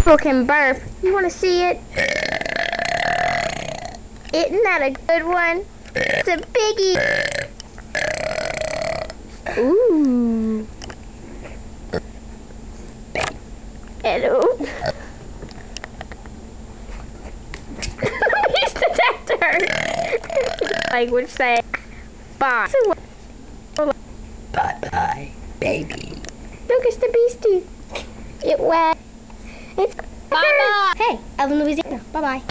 people can burp. You want to see it? Isn't that a good one? It's a biggie. Ooh. Hello. He's detector. Language say bye. Bye-bye, baby. Look, it's the beastie. It wet. It's bye-bye. Hey, I live in Louisiana. Bye-bye.